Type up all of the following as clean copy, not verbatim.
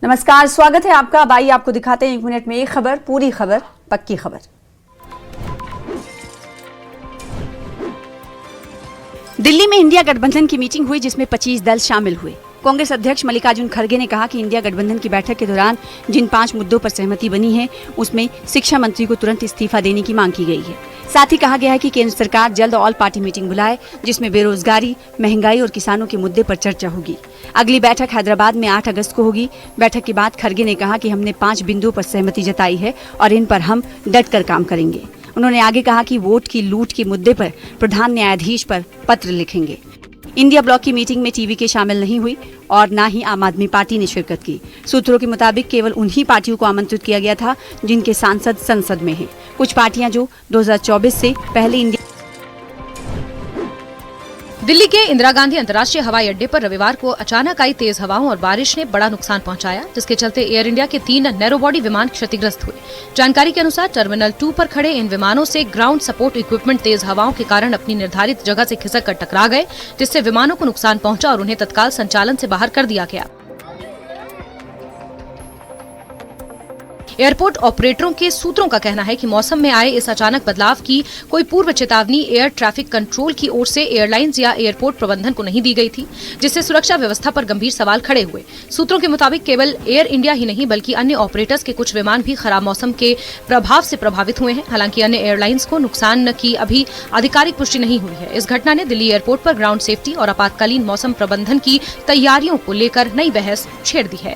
नमस्कार, स्वागत है आपका। अब आइए आपको दिखाते हैं 1 मिनट में एक खबर, पूरी खबर, पक्की खबर। दिल्ली में इंडिया गठबंधन की मीटिंग हुई जिसमें 25 दल शामिल हुए। कांग्रेस अध्यक्ष मल्लिकार्जुन खड़गे ने कहा कि इंडिया गठबंधन की बैठक के दौरान जिन 5 मुद्दों पर सहमति बनी है उसमें शिक्षा मंत्री को तुरंत इस्तीफा देने की मांग की गई है। साथ ही कहा गया है कि केंद्र सरकार जल्द ऑल पार्टी मीटिंग बुलाए जिसमें बेरोजगारी, महंगाई और किसानों के मुद्दे पर चर्चा होगी। अगली बैठक हैदराबाद में 8 अगस्त को होगी। बैठक के बाद खड़गे ने कहा कि हमने 5 बिंदुओं पर सहमति जताई है और इन पर हम डट कर काम करेंगे। उन्होंने आगे कहा कि वोट की लूट के मुद्दे पर प्रधान न्यायाधीश पर पत्र लिखेंगे। इंडिया ब्लॉक की मीटिंग में टीवीके शामिल नहीं हुई और न ही आम आदमी पार्टी ने शिरकत की। सूत्रों के मुताबिक केवल उन्हीं पार्टियों को आमंत्रित किया गया था जिनके सांसद संसद में हैं। कुछ पार्टियां जो 2024 से पहले इंडिया। दिल्ली के इंदिरा गांधी अंतर्राष्ट्रीय हवाई अड्डे पर रविवार को अचानक आई तेज हवाओं और बारिश ने बड़ा नुकसान पहुंचाया, जिसके चलते एयर इंडिया के 3 नैरो बॉडी विमान क्षतिग्रस्त हुए। जानकारी के अनुसार टर्मिनल 2 पर खड़े इन विमानों से ग्राउंड सपोर्ट इक्विपमेंट तेज हवाओं के कारण अपनी निर्धारित जगह से खिसक कर टकरा गए, जिससे विमानों को नुकसान पहुंचा और उन्हें तत्काल संचालन से बाहर कर दिया गया। एयरपोर्ट ऑपरेटरों के सूत्रों का कहना है कि मौसम में आए इस अचानक बदलाव की कोई पूर्व चेतावनी एयर ट्रैफिक कंट्रोल की ओर से एयरलाइंस या एयरपोर्ट प्रबंधन को नहीं दी गई थी, जिससे सुरक्षा व्यवस्था पर गंभीर सवाल खड़े हुए। सूत्रों के मुताबिक केवल एयर इंडिया ही नहीं बल्कि अन्य ऑपरेटर्स के कुछ विमान भी खराब मौसम के प्रभाव से प्रभावित हुए हैं। हालांकि अन्य एयरलाइंस को नुकसान की अभी आधिकारिक पुष्टि नहीं हुई है। इस घटना ने दिल्ली एयरपोर्ट पर ग्राउंड सेफ्टी और आपातकालीन मौसम प्रबंधन की तैयारियों को लेकर नई बहस छेड़ दी है।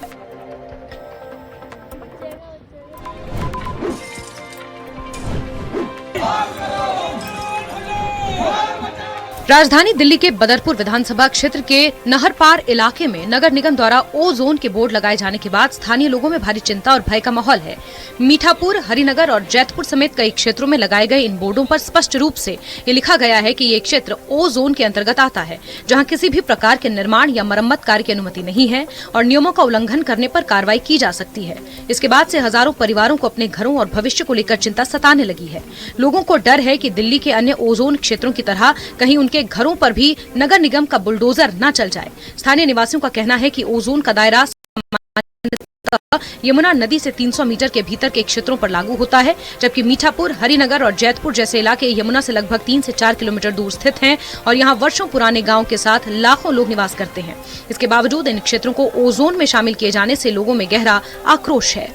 राजधानी दिल्ली के बदरपुर विधानसभा क्षेत्र के नहरपार इलाके में नगर निगम द्वारा ओ जोन के बोर्ड लगाए जाने के बाद स्थानीय लोगों में भारी चिंता और भय का माहौल है। मीठापुर, हरिनगर और जैतपुर समेत कई क्षेत्रों में लगाए गए इन बोर्डों पर स्पष्ट रूप से ये लिखा गया है कि ये क्षेत्र ओ जोन के अंतर्गत आता है, जहां किसी भी प्रकार के निर्माण या मरम्मत कार्य की अनुमति नहीं है और नियमों का उल्लंघन करने पर कार्रवाई की जा सकती है। इसके बाद से हजारों परिवारों को अपने घरों और भविष्य को लेकर चिंता सताने लगी है। लोगों को डर है कि दिल्ली के अन्य ओ जोन क्षेत्रों की तरह कहीं उनके घरों पर भी नगर निगम का बुलडोजर न चल जाए। स्थानीय निवासियों का कहना है कि ओजोन का दायरा यमुना नदी से 300 मीटर के भीतर के क्षेत्रों पर लागू होता है, जबकि मीठापुर, हरिनगर और जैतपुर जैसे इलाके यमुना से लगभग 3 से 4 किलोमीटर दूर स्थित हैं और यहाँ वर्षों पुराने गांव के साथ लाखों लोग निवास करते हैं। इसके बावजूद इन क्षेत्रों को ओजोन में शामिल किए जाने से लोगों में गहरा आक्रोश है।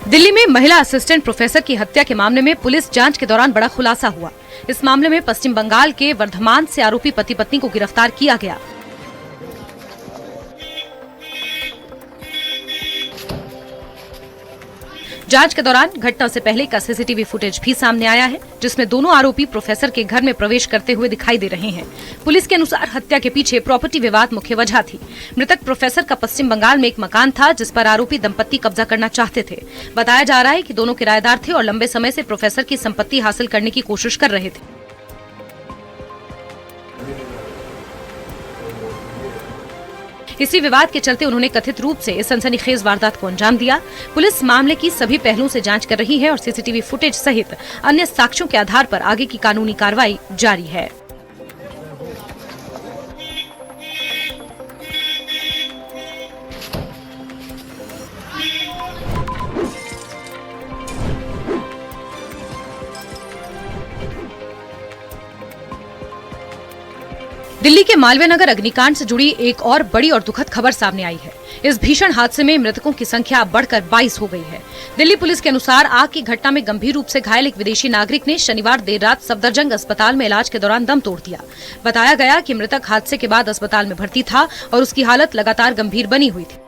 दिल्ली में महिला असिस्टेंट प्रोफेसर की हत्या के मामले में पुलिस जांच के दौरान बड़ा खुलासा हुआ। इस मामले में पश्चिम बंगाल के वर्धमान से आरोपी पति पत्नी को गिरफ्तार किया गया। जांच के दौरान घटना से पहले का सीसीटीवी फुटेज भी सामने आया है, जिसमें दोनों आरोपी प्रोफेसर के घर में प्रवेश करते हुए दिखाई दे रहे हैं। पुलिस के अनुसार हत्या के पीछे प्रॉपर्टी विवाद मुख्य वजह थी। मृतक प्रोफेसर का पश्चिम बंगाल में एक मकान था जिस पर आरोपी दंपत्ति कब्जा करना चाहते थे। बताया जा रहा है कि दोनों किराएदार थे और लंबे समय से प्रोफेसर की संपत्ति हासिल करने की कोशिश कर रहे थे। इसी विवाद के चलते उन्होंने कथित रूप से इस सनसनीखेज वारदात को अंजाम दिया। पुलिस मामले की सभी पहलुओं से जांच कर रही है और सीसीटीवी फुटेज सहित अन्य साक्ष्यों के आधार पर आगे की कानूनी कार्रवाई जारी है। दिल्ली के मालवीय नगर अग्निकांड से जुड़ी एक और बड़ी और दुखद खबर सामने आई है। इस भीषण हादसे में मृतकों की संख्या बढ़कर 22 हो गई है। दिल्ली पुलिस के अनुसार आग की घटना में गंभीर रूप से घायल एक विदेशी नागरिक ने शनिवार देर रात सफदरजंग अस्पताल में इलाज के दौरान दम तोड़ दिया। बताया गया कि मृतक हादसे के बाद अस्पताल में भर्ती था और उसकी हालत लगातार गंभीर बनी हुई थी।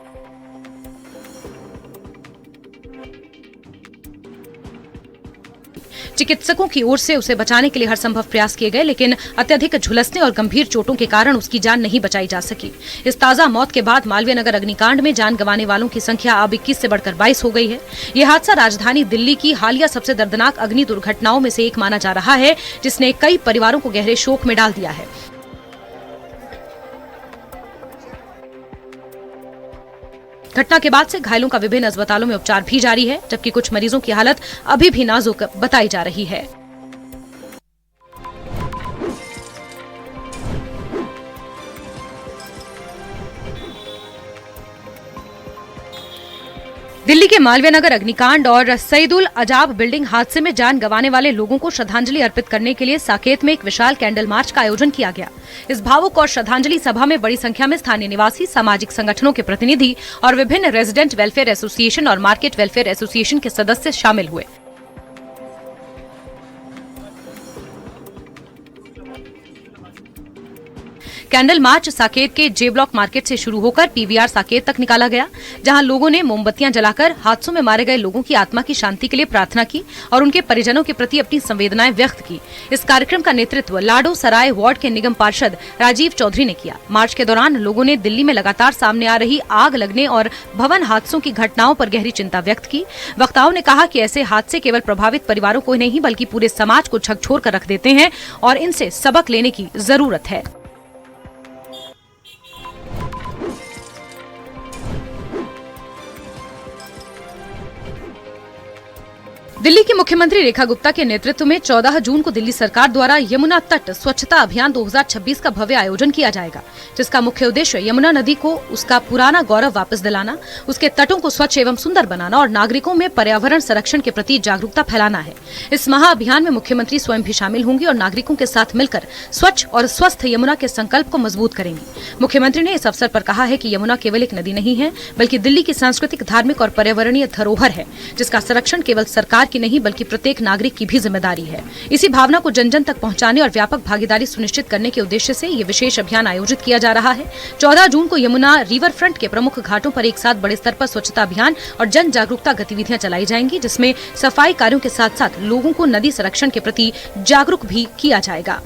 चिकित्सकों की ओर से उसे बचाने के लिए हर संभव प्रयास किए गए, लेकिन अत्यधिक झुलसने और गंभीर चोटों के कारण उसकी जान नहीं बचाई जा सकी। इस ताजा मौत के बाद मालवीय नगर अग्निकांड में जान गंवाने वालों की संख्या अब 21 से बढ़कर 22 हो गई है। यह हादसा राजधानी दिल्ली की हालिया सबसे दर्दनाक अग्नि दुर्घटनाओं में से एक माना जा रहा है, जिसने कई परिवारों को गहरे शोक में डाल दिया है। घटना के बाद से घायलों का विभिन्न अस्पतालों में उपचार भी जारी है, जबकि कुछ मरीजों की हालत अभी भी नाजुक बताई जा रही है। दिल्ली के मालवीय नगर अग्निकांड और सईदुल अजाब बिल्डिंग हादसे में जान गंवाने वाले लोगों को श्रद्धांजलि अर्पित करने के लिए साकेत में एक विशाल कैंडल मार्च का आयोजन किया गया। इस भावुक और श्रद्धांजलि सभा में बड़ी संख्या में स्थानीय निवासी, सामाजिक संगठनों के प्रतिनिधि और विभिन्न रेजिडेंट वेलफेयर एसोसिएशन और मार्केट वेलफेयर एसोसिएशन के सदस्य शामिल हुए। कैंडल मार्च साकेत के जे ब्लॉक मार्केट से शुरू होकर पीवीआर साकेत तक निकाला गया, जहां लोगों ने मोमबत्तियां जलाकर हादसों में मारे गए लोगों की आत्मा की शांति के लिए प्रार्थना की और उनके परिजनों के प्रति अपनी संवेदनाएं व्यक्त की। इस कार्यक्रम का नेतृत्व लाडो सराय वार्ड के निगम पार्षद राजीव चौधरी ने किया। मार्च के दौरान लोगों ने दिल्ली में लगातार सामने आ रही आग लगने और भवन हादसों की घटनाओं पर गहरी चिंता व्यक्त की। वक्ताओं ने कहा कि ऐसे हादसे केवल प्रभावित परिवारों को नहीं बल्कि पूरे समाज को झकझोर कर रख देते हैं और इनसे सबक लेने की जरूरत है। दिल्ली की मुख्यमंत्री रेखा गुप्ता के नेतृत्व में 14 जून को दिल्ली सरकार द्वारा यमुना तट स्वच्छता अभियान 2026 का भव्य आयोजन किया जाएगा, जिसका मुख्य उद्देश्य यमुना नदी को उसका पुराना गौरव वापस दिलाना, उसके तटों को स्वच्छ एवं सुंदर बनाना और नागरिकों में पर्यावरण संरक्षण के प्रति जागरूकता फैलाना है। इस महाअभियान में मुख्यमंत्री स्वयं भी शामिल होंगी और नागरिकों के साथ मिलकर स्वच्छ और स्वस्थ यमुना के संकल्प को मजबूत करेंगी। मुख्यमंत्री ने इस अवसर पर कहा है कि यमुना केवल एक नदी नहीं है, बल्कि दिल्ली की सांस्कृतिक, धार्मिक और पर्यावरणीय धरोहर है, जिसका संरक्षण केवल सरकार की नहीं बल्कि प्रत्येक नागरिक की भी जिम्मेदारी है। इसी भावना को जन जन तक पहुंचाने और व्यापक भागीदारी सुनिश्चित करने के उद्देश्य से ये विशेष अभियान आयोजित किया जा रहा है। 14 जून को यमुना रिवर फ्रंट के प्रमुख घाटों पर एक साथ बड़े स्तर पर स्वच्छता अभियान और जन जागरूकता गतिविधियां चलाई जाएंगी, जिसमें सफाई कार्यों के साथ साथ लोगों को नदी संरक्षण के प्रति जागरूक भी किया जाएगा।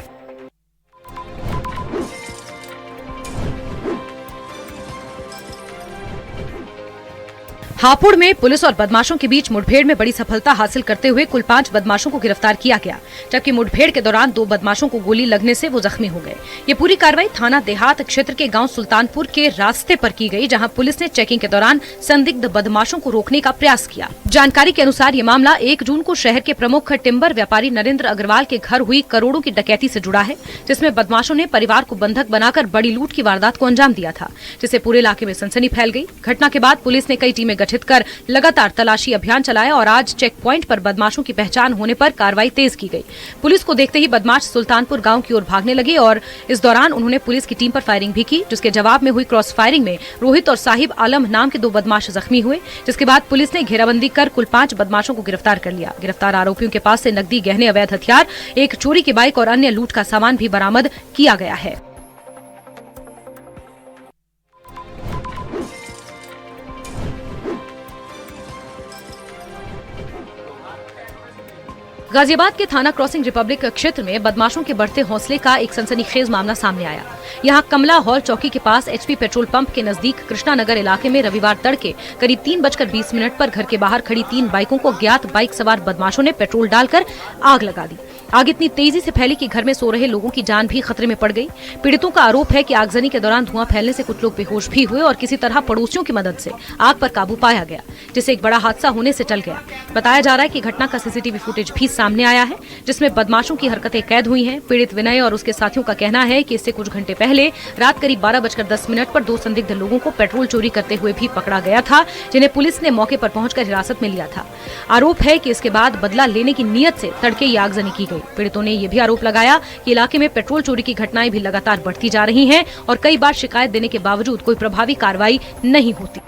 हापुड़ में पुलिस और बदमाशों के बीच मुठभेड़ में बड़ी सफलता हासिल करते हुए कुल 5 बदमाशों को गिरफ्तार किया गया, जबकि मुठभेड़ के दौरान 2 बदमाशों को गोली लगने से वो जख्मी हो गए। ये पूरी कार्रवाई थाना देहात क्षेत्र के गांव सुल्तानपुर के रास्ते पर की गई, जहां पुलिस ने चेकिंग के दौरान संदिग्ध बदमाशों को रोकने का प्रयास किया। जानकारी के अनुसार ये मामला 1 जून को शहर के प्रमुख टिम्बर व्यापारी नरेंद्र अग्रवाल के घर हुई करोड़ों की डकैती से जुड़ा है, जिसमें बदमाशों ने परिवार को बंधक बनाकर बड़ी लूट की वारदात को अंजाम दिया था, जिससे पूरे इलाके में सनसनी फैल गई। घटना के बाद पुलिस ने कई टीमें गठित कर लगातार तलाशी अभियान चलाया और आज चेक पॉइंट पर बदमाशों की पहचान होने पर कार्रवाई तेज की गई। पुलिस को देखते ही बदमाश सुल्तानपुर गांव की ओर भागने लगे और इस दौरान उन्होंने पुलिस की टीम पर फायरिंग भी की, जिसके जवाब में हुई क्रॉस फायरिंग में रोहित और साहिब आलम नाम के 2 बदमाश जख्मी हुए, जिसके बाद पुलिस ने घेराबंदी कर कुल 5 बदमाशों को गिरफ्तार कर लिया। गिरफ्तार आरोपियों के पास से नकदी, गहने, अवैध हथियार, एक चोरी की बाइक और अन्य लूट का सामान भी बरामद किया गया है। गाजियाबाद के थाना क्रॉसिंग रिपब्लिक क्षेत्र में बदमाशों के बढ़ते हौसले का एक सनसनीखेज मामला सामने आया। यहां कमला हॉल चौकी के पास एचपी पेट्रोल पंप के नजदीक कृष्णा नगर इलाके में रविवार तड़के करीब 3:20 पर घर के बाहर खड़ी 3 बाइकों को अज्ञात बाइक सवार बदमाशों ने पेट्रोल डालकर आग लगा दी। आग इतनी तेजी से फैली कि घर में सो रहे लोगों की जान भी खतरे में पड़ गई। पीड़ितों का आरोप है कि आगजनी के दौरान धुआं फैलने से कुछ लोग बेहोश भी हुए और किसी तरह पड़ोसियों की मदद से आग पर काबू पाया गया, जिससे एक बड़ा हादसा होने से टल गया। बताया जा रहा है कि घटना का सीसीटीवी फुटेज भी सामने आया है, जिसमें बदमाशों की हरकतें कैद हुई हैं। पीड़ित विनय और उसके साथियों का कहना है कि इससे कुछ घंटे पहले रात करीब 12:10 पर 2 संदिग्ध लोगों को पेट्रोल चोरी करते हुए भी पकड़ा गया था, जिन्हें पुलिस ने मौके पर पहुंचकर हिरासत में लिया था। आरोप है कि इसके बाद बदला लेने की नीयत से तड़के ये आगजनी की गई। पीड़ितों ने यह भी आरोप लगाया कि इलाके में पेट्रोल चोरी की घटनाएं भी लगातार बढ़ती जा रही हैं और कई बार शिकायत देने के बावजूद कोई प्रभावी कार्रवाई नहीं होती।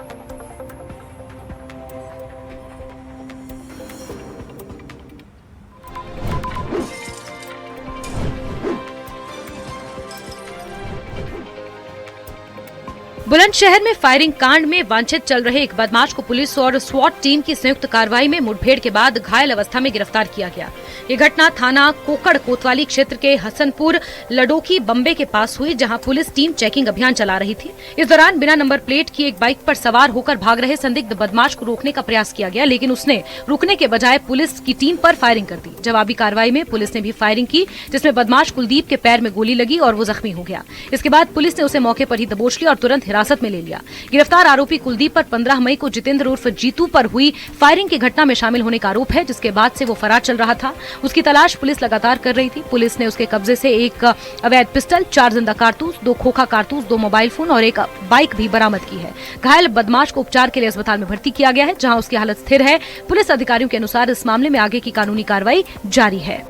बुलंदशहर में फायरिंग कांड में वांछित चल रहे एक बदमाश को पुलिस और स्वॉट टीम की संयुक्त कार्रवाई में मुठभेड़ के बाद घायल अवस्था में गिरफ्तार किया गया। ये घटना थाना कोकड़ कोतवाली क्षेत्र के हसनपुर लडोकी बम्बे के पास हुई, जहां पुलिस टीम चेकिंग अभियान चला रही थी। इस दौरान बिना नंबर प्लेट की एक बाइक पर सवार होकर भाग रहे संदिग्ध बदमाश को रोकने का प्रयास किया गया, लेकिन उसने रुकने के बजाय पुलिस की टीम पर फायरिंग कर दी। जवाबी कार्रवाई में पुलिस ने भी फायरिंग की, जिसमें बदमाश कुलदीप के पैर में गोली लगी और वो जख्मी हो गया। इसके बाद पुलिस ने उसे मौके पर ही दबोच लिया और तुरंत हिरासत में ले लिया। गिरफ्तार आरोपी कुलदीप पर 15 मई को जितेंद्र उर्फ जीतू पर हुई फायरिंग की घटना में शामिल होने का आरोप है, जिसके बाद से वो फरार चल रहा था। उसकी तलाश पुलिस लगातार कर रही थी। पुलिस ने उसके कब्जे से एक अवैध पिस्टल, 4 जिंदा कारतूस, 2 खोखा कारतूस, 2 मोबाइल फोन और एक बाइक भी बरामद की है। घायल बदमाश को उपचार के लिए अस्पताल में भर्ती किया गया है, जहां उसकी हालत स्थिर है। पुलिस अधिकारियों के अनुसार इस मामले में आगे की कानूनी कार्रवाई जारी है।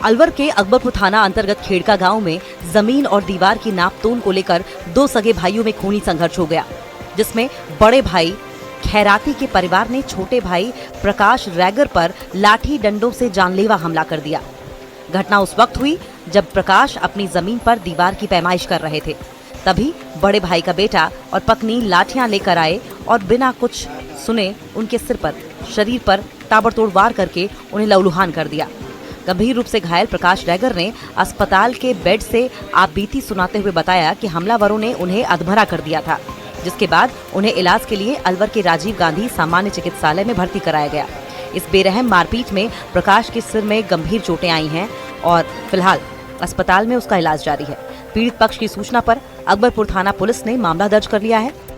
अलवर के अकबरपुर थाना अंतर्गत खेड़का गांव में जमीन और दीवार की नापतोल को लेकर 2 सगे भाइयों में खूनी संघर्ष हो गया, जिसमें बड़े भाई खैराती के परिवार ने छोटे भाई प्रकाश रैगर पर लाठी डंडों से जानलेवा हमला कर दिया। घटना उस वक्त हुई जब प्रकाश अपनी जमीन पर दीवार की पैमाइश कर रहे थे। तभी बड़े भाई का बेटा और पत्नी लाठियां लेकर आए और बिना कुछ सुने उनके सिर पर, शरीर पर ताबड़तोड़ वार करके उन्हें लहूलुहान कर दिया। गंभीर रूप से घायल प्रकाश रैगर ने अस्पताल के बेड से आपबीती सुनाते हुए बताया कि हमलावरों ने उन्हें अधमरा कर दिया था, जिसके बाद उन्हें इलाज के लिए अलवर के राजीव गांधी सामान्य चिकित्सालय में भर्ती कराया गया। इस बेरहम मारपीट में प्रकाश के सिर में गंभीर चोटें आई हैं और फिलहाल अस्पताल में उसका इलाज जारी है। पीड़ित पक्ष की सूचना पर अकबरपुर थाना पुलिस ने मामला दर्ज कर लिया है।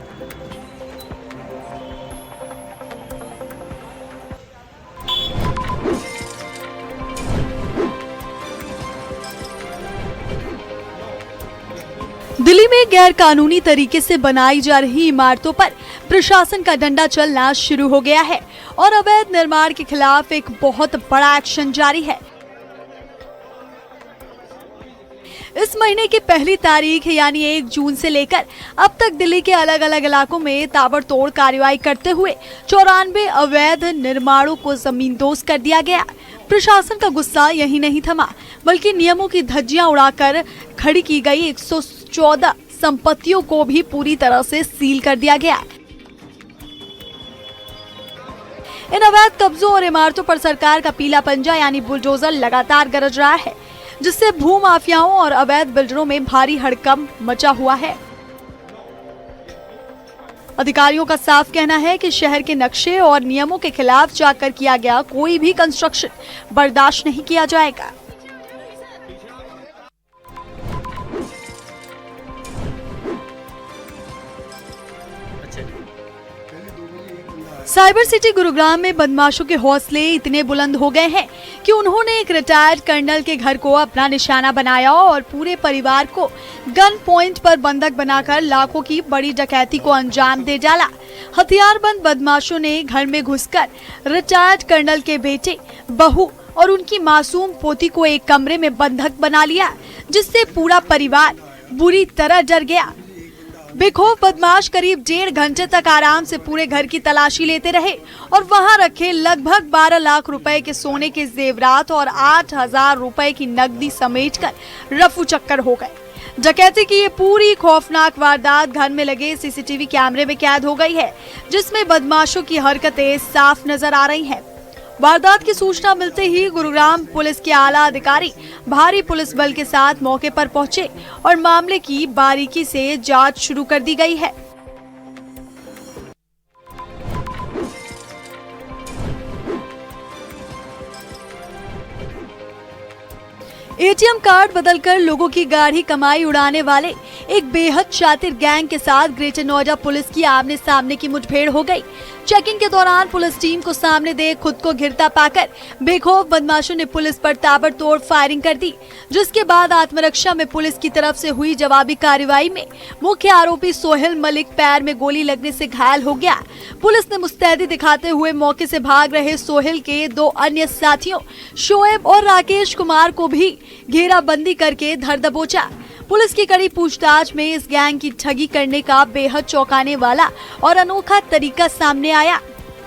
दिल्ली में गैर कानूनी तरीके से बनाई जा रही इमारतों पर प्रशासन का डंडा चलना शुरू हो गया है और अवैध निर्माण के खिलाफ एक बहुत बड़ा एक्शन जारी है। इस महीने की 1 तारीख यानी 1 जून से लेकर अब तक दिल्ली के अलग अलग इलाकों में ताबड़तोड़ कार्रवाई करते हुए 94 अवैध निर्माणों को जमींदोज कर दिया गया। प्रशासन का गुस्सा यही नहीं थमा, बल्कि नियमों की धज्जियां उड़ाकर खड़ी की गई 114 संपत्तियों को भी पूरी तरह से सील कर दिया गया। इन अवैध कब्जों और इमारतों पर सरकार का पीला पंजा यानी बुलडोजर लगातार गरज रहा है, जिससे भू माफियाओं और अवैध बिल्डरों में भारी हड़कंप मचा हुआ है। अधिकारियों का साफ कहना है कि शहर के नक्शे और नियमों के खिलाफ जाकर किया गया कोई भी कंस्ट्रक्शन बर्दाश्त नहीं किया जाएगा। साइबर सिटी गुरुग्राम में बदमाशों के हौसले इतने बुलंद हो गए हैं कि उन्होंने एक रिटायर्ड कर्नल के घर को अपना निशाना बनाया और पूरे परिवार को गन पॉइंट पर बंधक बनाकर लाखों की बड़ी डकैती को अंजाम दे डाला। हथियारबंद बदमाशों ने घर में घुसकर रिटायर्ड कर्नल के बेटे, बहू और उनकी मासूम पोती को एक कमरे में बंधक बना लिया, जिससे पूरा परिवार बुरी तरह डर गया। बेखौफ बदमाश करीब 1.5 घंटे तक आराम से पूरे घर की तलाशी लेते रहे और वहां रखे लगभग 12 लाख रुपए के सोने के जेवरात और 8,000 रुपए की नकदी समेटकर रफू चक्कर हो गए। डकैती की ये पूरी खौफनाक वारदात घर में लगे सीसीटीवी कैमरे में कैद हो गई है, जिसमें बदमाशों की हरकतें साफ नजर आ रही हैं। वारदात की सूचना मिलते ही गुरुग्राम पुलिस के आला अधिकारी भारी पुलिस बल के साथ मौके पर पहुंचे और मामले की बारीकी से जांच शुरू कर दी गई है। एटीएम कार्ड बदलकर लोगों की गाढ़ी कमाई उड़ाने वाले एक बेहद शातिर गैंग के साथ ग्रेटर नोएडा पुलिस की आमने सामने की मुठभेड़ हो गई। चेकिंग के दौरान पुलिस टीम को सामने देख खुद को घिरता पाकर बेखौफ बदमाशों ने पुलिस पर ताबड़तोड़ फायरिंग कर दी, जिसके बाद आत्मरक्षा में पुलिस की तरफ से हुई जवाबी कार्रवाई में मुख्य आरोपी सोहेल मलिक पैर में गोली लगने से घायल हो गया। पुलिस ने मुस्तैदी दिखाते हुए मौके से भाग रहे सोहेल के 2 अन्य साथियों शोएब और राकेश कुमार को भी घेराबंदी करके धर दबोचा। पुलिस की कड़ी पूछताछ में इस गैंग की ठगी करने का बेहद चौंकाने वाला और अनोखा तरीका सामने आया,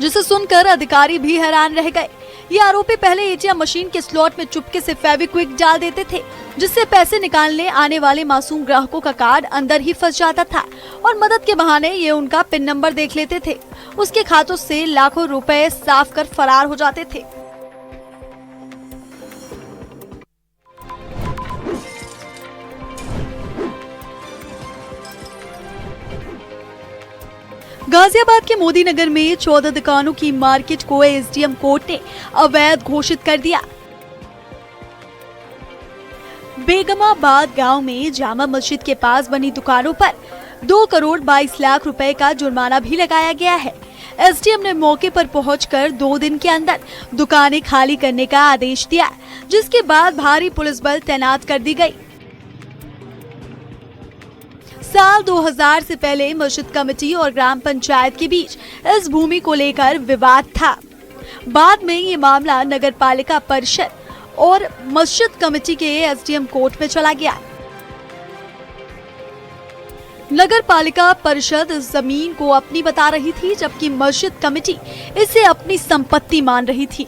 जिसे सुनकर अधिकारी भी हैरान रह गए। ये आरोपी पहले एटीएम मशीन के स्लॉट में चुपके से फेविक्विक डाल देते थे, जिससे पैसे निकालने आने वाले मासूम ग्राहकों का कार्ड अंदर ही फंस जाता था और मदद के बहाने ये उनका पिन नंबर देख लेते थे। उसके खातों से लाखों रुपए साफ कर फरार हो जाते थे। गाजियाबाद के मोदी नगर में 14 दुकानों की मार्केट को एसडीएम कोर्ट ने अवैध घोषित कर दिया। बेगमाबाद गांव में जामा मस्जिद के पास बनी दुकानों पर 2 करोड़ 22 लाख रुपए का जुर्माना भी लगाया गया है। एसडीएम ने मौके पर पहुंचकर 2 दिन के अंदर दुकानें खाली करने का आदेश दिया, जिसके बाद भारी पुलिस बल तैनात कर दी गई। साल 2000 से पहले मस्जिद कमेटी और ग्राम पंचायत के बीच इस भूमि को लेकर विवाद था। बाद में ये मामला नगर पालिका परिषद और मस्जिद कमेटी के एसडीएम कोर्ट में चला गया। नगर पालिका परिषद इस जमीन को अपनी बता रही थी, जबकि मस्जिद कमेटी इसे अपनी संपत्ति मान रही थी।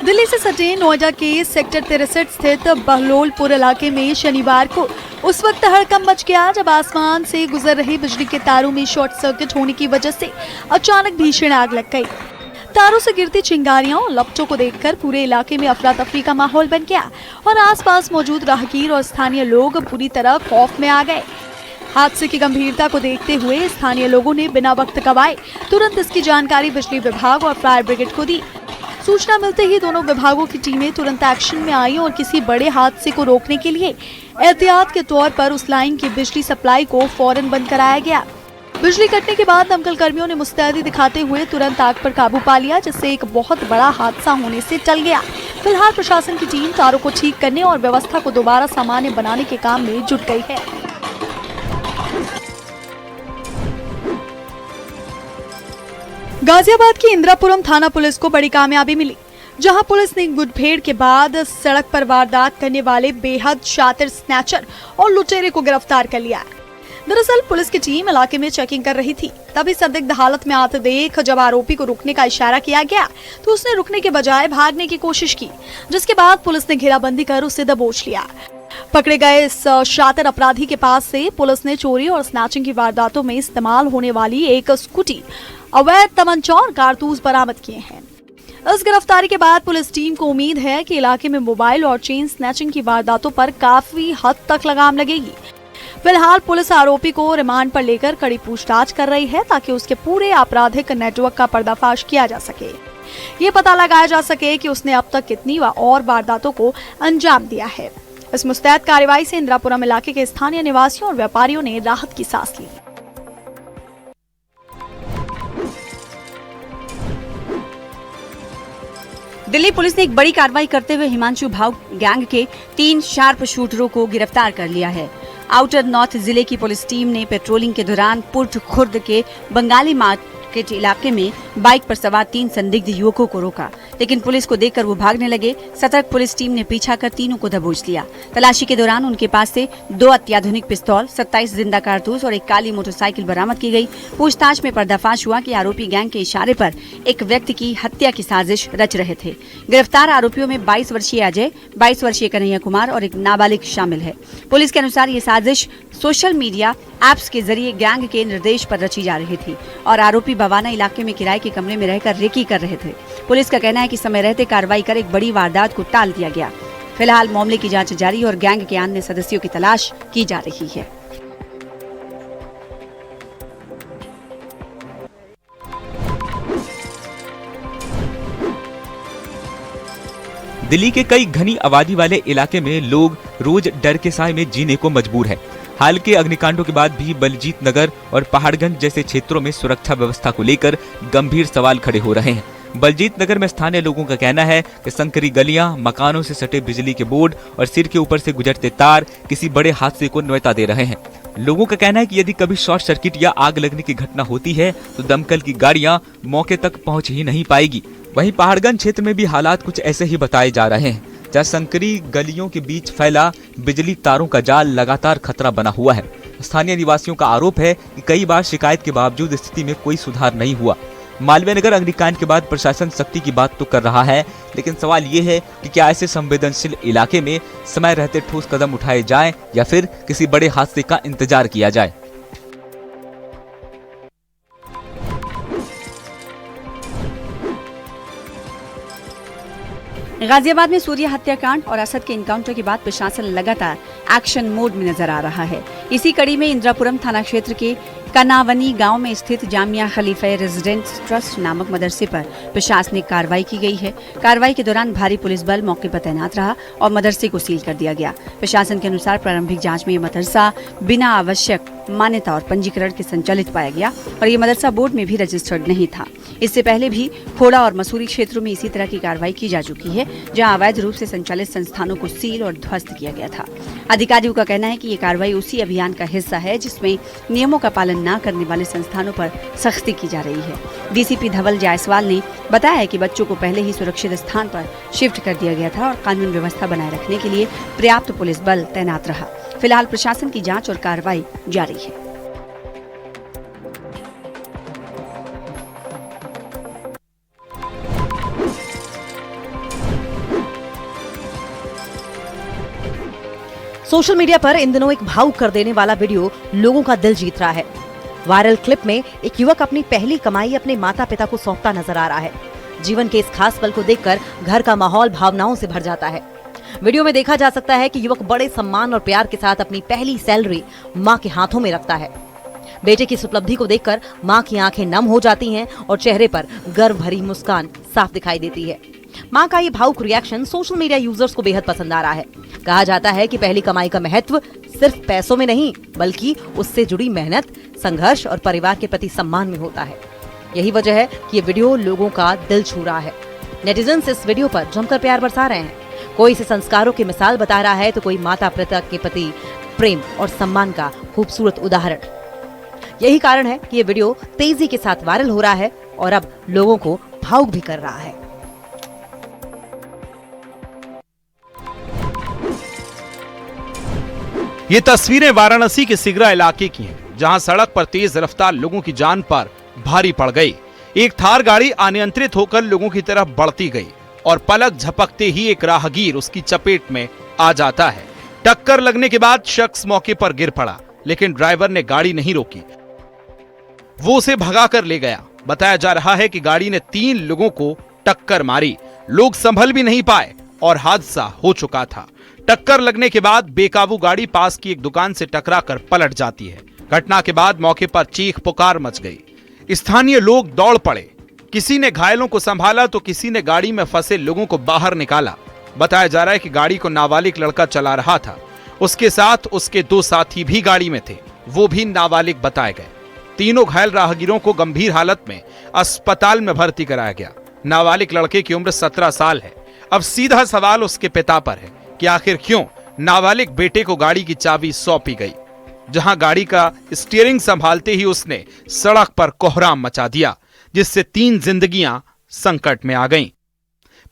दिल्ली से सटे नोएडा के सेक्टर 63 स्थित बहलोलपुर इलाके में शनिवार को उस वक्त हड़कंप मच गया जब आसमान से गुजर रहे बिजली के तारों में शॉर्ट सर्किट होने की वजह से अचानक भीषण आग लग गई। तारों से गिरती चिंगारियां और लपटों को देखकर पूरे इलाके में अफरा तफरी का माहौल बन गया और आसपास मौजूद राहगीर और स्थानीय लोग पूरी तरह खौफ में आ गए। हादसे की गंभीरता को देखते हुए स्थानीय लोगों ने बिना वक्त गवाए तुरंत इसकी जानकारी बिजली विभाग और फायर ब्रिगेड को दी। सूचना मिलते ही दोनों विभागों की टीमें तुरंत एक्शन में आई और किसी बड़े हादसे को रोकने के लिए एहतियात के तौर पर उस लाइन की बिजली सप्लाई को फौरन बंद कराया गया। बिजली कटने के बाद दमकल कर्मियों ने मुस्तैदी दिखाते हुए तुरंत आग पर काबू पा लिया, जिससे एक बहुत बड़ा हादसा होने से टल गया। फिलहाल प्रशासन की टीम तारों को ठीक करने और व्यवस्था को दोबारा सामान्य बनाने के काम में जुट गई है। गाजियाबाद की इंदिरापुरम थाना पुलिस को बड़ी कामयाबी मिली, जहां पुलिस ने मुठभेड़ के बाद सड़क पर वारदात करने वाले बेहद शातिर स्नैचर और लुटेरे को गिरफ्तार कर लिया। दरअसल पुलिस की टीम इलाके में चेकिंग कर रही थी, तभी संदिग्ध हालत में आते देख जब आरोपी को रुकने का इशारा किया गया तो उसने रुकने के बजाय भागने की कोशिश की, जिसके बाद पुलिस ने घेराबंदी कर उसे दबोच लिया। पकड़े गए इस शातिर अपराधी के पास से पुलिस ने चोरी और स्नैचिंग की वारदातों में इस्तेमाल होने वाली एक स्कूटी, अवैध तमंचा और कारतूस बरामद किए हैं। इस गिरफ्तारी के बाद पुलिस टीम को उम्मीद है कि इलाके में मोबाइल और चेन स्नैचिंग की वारदातों पर काफी हद तक लगाम लगेगी। फिलहाल पुलिस आरोपी को रिमांड पर लेकर कड़ी पूछताछ कर रही है, ताकि उसके पूरे आपराधिक नेटवर्क का पर्दाफाश किया जा सके। ये पता लगाया जा सके कि उसने अब तक कितनी और वारदातों को अंजाम दिया है। इस मुस्तैद कार्रवाई से इंदिरापुरम इलाके के स्थानीय निवासियों और व्यापारियों ने राहत की सांस ली। दिल्ली पुलिस ने एक बड़ी कार्रवाई करते हुए हिमांशु भाव गैंग के 3 शार्प शूटरों को गिरफ्तार कर लिया है। आउटर नॉर्थ जिले की पुलिस टीम ने पेट्रोलिंग के दौरान पुर्ट खुर्द के बंगाली मार्केट इलाके में बाइक पर सवार 3 संदिग्ध युवकों को रोका, लेकिन पुलिस को देखकर वो भागने लगे। सतर्क पुलिस टीम ने पीछा कर तीनों को दबोच लिया। तलाशी के दौरान उनके पास से 2 अत्याधुनिक पिस्तौल, 27 जिंदा कारतूस और एक काली मोटरसाइकिल बरामद की गई। पूछताछ में पर्दाफाश हुआ कि आरोपी गैंग के इशारे पर एक व्यक्ति की हत्या की साजिश रच रहे थे। गिरफ्तार आरोपियों में 22 वर्षीय अजय, 22 वर्षीय कन्हैया कुमार और एक नाबालिग शामिल है। पुलिस के अनुसार ये साजिश सोशल मीडिया एप्स के जरिए गैंग के निर्देश पर रची जा रही थी और आरोपी बवाना इलाके में किराए के कमरे में रहकर रेकी कर रहे थे। पुलिस का कहना है कि समय रहते कार्रवाई कर एक बड़ी वारदात को टाल दिया गया। फिलहाल मामले की जांच जारी और गैंग के अन्य सदस्यों की तलाश की जा रही है। दिल्ली के कई घनी आबादी वाले इलाके में लोग रोज डर के साए में जीने को मजबूर है। हाल के अग्निकांडों के बाद भी बलजीत नगर और पहाड़गंज जैसे क्षेत्रों में सुरक्षा व्यवस्था को लेकर गंभीर सवाल खड़े हो रहे हैं। बलजीत नगर में स्थानीय लोगों का कहना है कि संकरी गलियां, मकानों से सटे बिजली के बोर्ड और सिर के ऊपर से गुजरते तार किसी बड़े हादसे को न्योता दे रहे हैं। लोगों का कहना है कि यदि कभी शॉर्ट सर्किट या आग लगने की घटना होती है तो दमकल की गाड़ियां मौके तक पहुंच ही नहीं पाएगी। वहीं पहाड़गंज क्षेत्र में भी हालात कुछ ऐसे ही बताए जा रहे हैं, जहाँ संकरी गलियों के बीच फैला बिजली तारों का जाल लगातार खतरा बना हुआ है। स्थानीय निवासियों का आरोप है कि कई बार शिकायत के बावजूद स्थिति में कोई सुधार नहीं हुआ। मालवीय नगर अग्निकांड के बाद प्रशासन सख्ती की बात तो कर रहा है, लेकिन सवाल ये है कि क्या ऐसे संवेदनशील इलाके में समय रहते ठोस कदम उठाए जाएं या फिर किसी बड़े हादसे का इंतजार किया जाए। गाजियाबाद में सूर्या हत्याकांड और असद के इनकाउंटर के बाद प्रशासन लगातार एक्शन मोड में नजर आ रहा है। इसी कड़ी में इंदिरापुरम थाना क्षेत्र के कनावनी गांव में स्थित जामिया खलीफा रेजिडेंस ट्रस्ट नामक मदरसे पर प्रशासनिक कार्रवाई की गई है। कार्रवाई के दौरान भारी पुलिस बल मौके पर तैनात रहा और मदरसे को सील कर दिया गया। प्रशासन के अनुसार प्रारंभिक जांच में ये मदरसा बिना आवश्यक मान्यता और पंजीकरण के संचालित पाया गया और ये मदरसा बोर्ड में भी रजिस्टर्ड नहीं था। इससे पहले भी खोड़ा और मसूरी क्षेत्रों में इसी तरह की कार्रवाई की जा चुकी है, जहां अवैध रूप से संचालित संस्थानों को सील और ध्वस्त किया गया था। अधिकारियों का कहना है कि ये कार्रवाई उसी अभियान का हिस्सा है जिसमें नियमों का पालन न करने वाले संस्थानों पर सख्ती की जा रही है। डीसीपी धवल जायसवाल ने बताया है कि बच्चों को पहले ही सुरक्षित स्थान पर शिफ्ट कर दिया गया था और कानून व्यवस्था बनाए रखने के लिए पर्याप्त पुलिस बल तैनात रहा। फिलहाल प्रशासन की जांच और कार्रवाई जारी है। सोशल मीडिया पर इन दिनों एक भावुक कर देने वाला वीडियो लोगों का दिल जीत रहा है। वायरल क्लिप में एक युवक अपनी पहली कमाई अपने माता पिता को सौंपता नजर आ रहा है। जीवन के इस खास पल को देखकर घर का माहौल भावनाओं से भर जाता है। वीडियो में देखा जा सकता है कि युवक बड़े सम्मान और प्यार के साथ अपनी पहली सैलरी मां के हाथों में रखता है। बेटे की इस उपलब्धि को देखकर मां की आंखें नम हो जाती हैं और चेहरे पर गर्व भरी मुस्कान साफ दिखाई देती है। मां का ये भावुक रिएक्शन सोशल मीडिया यूजर्स को बेहद पसंद आ रहा है। कहा जाता है कि पहली कमाई का महत्व सिर्फ पैसों में नहीं, बल्कि उससे जुड़ी मेहनत, संघर्ष और परिवार के प्रति सम्मान में होता है। यही वजह है कि ये वीडियो लोगों का दिल छू रहा है। नेटिजन्स इस वीडियो पर जमकर प्यार बरसा रहे हैं। कोई इसे संस्कारों की मिसाल बता रहा है तो कोई माता पिता के प्रति प्रेम और सम्मान का खूबसूरत उदाहरण। यही कारण है कि ये वीडियो तेजी के साथ वायरल हो रहा है और अब लोगों को भावुक भी कर रहा है। ये तस्वीरें वाराणसी के सिगरा इलाके की हैं, जहां सड़क पर तेज रफ्तार लोगों की जान पर भारी पड़ गई। एक थार गाड़ी अनियंत्रित होकर लोगों की तरफ बढ़ती गई और पलक झपकते ही एक राहगीर उसकी चपेट में आ जाता है। टक्कर लगने के बाद शख्स मौके पर गिर पड़ा, लेकिन ड्राइवर ने गाड़ी नहीं रोकी, वो उसे भगाकर ले गया। बताया जा रहा है कि गाड़ी ने 3 लोगों को टक्कर मारी। लोग संभल भी नहीं पाए और हादसा हो चुका था। टक्कर लगने के बाद बेकाबू गाड़ी पास की एक दुकान से टकराकर पलट जाती है। घटना के बाद मौके पर चीख पुकार मच गई। स्थानीय लोग दौड़ पड़े। किसी ने घायलों को संभाला तो किसी ने गाड़ी में फंसे लोगों को बाहर निकाला। बताया जा रहा है कि गाड़ी को नाबालिग लड़का चला रहा था। उसके साथ उसके 2 साथी भी गाड़ी में थे, वो भी नाबालिग बताए गए। तीनों घायल राहगीरों को गंभीर हालत में अस्पताल में भर्ती कराया गया। नाबालिग लड़के की उम्र 17 साल है। अब सीधा सवाल उसके पिता पर है कि आखिर क्यों नाबालिग बेटे को गाड़ी की चाबी सौंपी गई, जहां गाड़ी का स्टीयरिंग संभालते ही उसने सड़क पर कोहराम मचा दिया, जिससे 3 जिंदगियां संकट में आ गईं।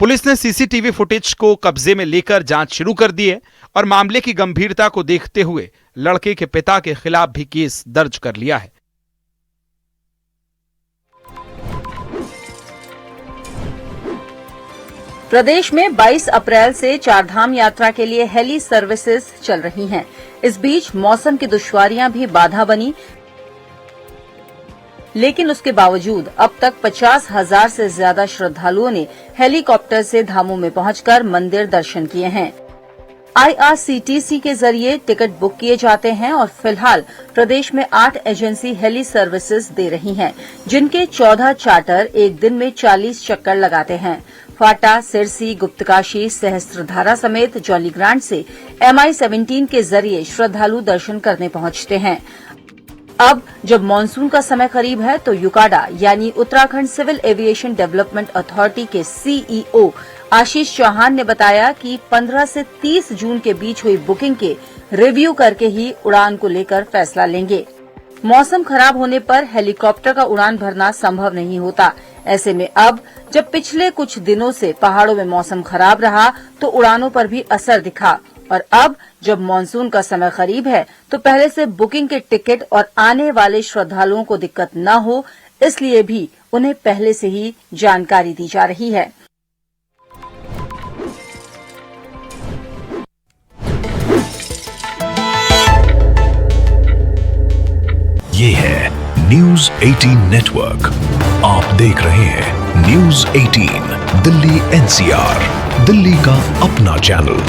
पुलिस ने सीसीटीवी फुटेज को कब्जे में लेकर जांच शुरू कर दी है और मामले की गंभीरता को देखते हुए लड़के के पिता के खिलाफ भी केस दर्ज कर लिया है। प्रदेश में 22 अप्रैल से 4 धाम यात्रा के लिए हेली सर्विसेज चल रही हैं। इस बीच मौसम की दुश्वारियां भी बाधा बनी, लेकिन उसके बावजूद अब तक 50,000 से ज्यादा श्रद्धालुओं ने हेलीकॉप्टर से धामों में पहुंचकर मंदिर दर्शन किए हैं। IRCTC के जरिए टिकट बुक किए जाते हैं और फिलहाल प्रदेश में 8 एजेंसी हेली सर्विसेज दे रही हैं, जिनके 14 चार्टर एक दिन में 40 चक्कर लगाते हैं। फाटा, सिरसी, गुप्तकाशी, सहस्त्रधारा समेत जॉलीग्रांट से MI-17 के जरिए श्रद्धालु दर्शन करने पहुंचते हैं। अब जब मानसून का समय करीब है तो युकाडा यानी Uttarakhand civil aviation development authority के CEO आशीष चौहान ने बताया कि 15 से 30 जून के बीच हुई बुकिंग के रिव्यू करके ही उड़ान को लेकर फैसला लेंगे। मौसम खराब होने पर हेलीकॉप्टर का उड़ान भरना संभव नहीं होता। ऐसे में अब जब पिछले कुछ दिनों से पहाड़ों में मौसम खराब रहा तो उड़ानों पर भी असर दिखा और अब जब मानसून का समय करीब है तो पहले से बुकिंग के टिकट और आने वाले श्रद्धालुओं को दिक्कत न हो, इसलिए भी उन्हें पहले से ही जानकारी दी जा रही है। ये है न्यूज़ 18 नेटवर्क। आप देख रहे हैं न्यूज़ 18 दिल्ली NCR। दिल्ली का अपना चैनल।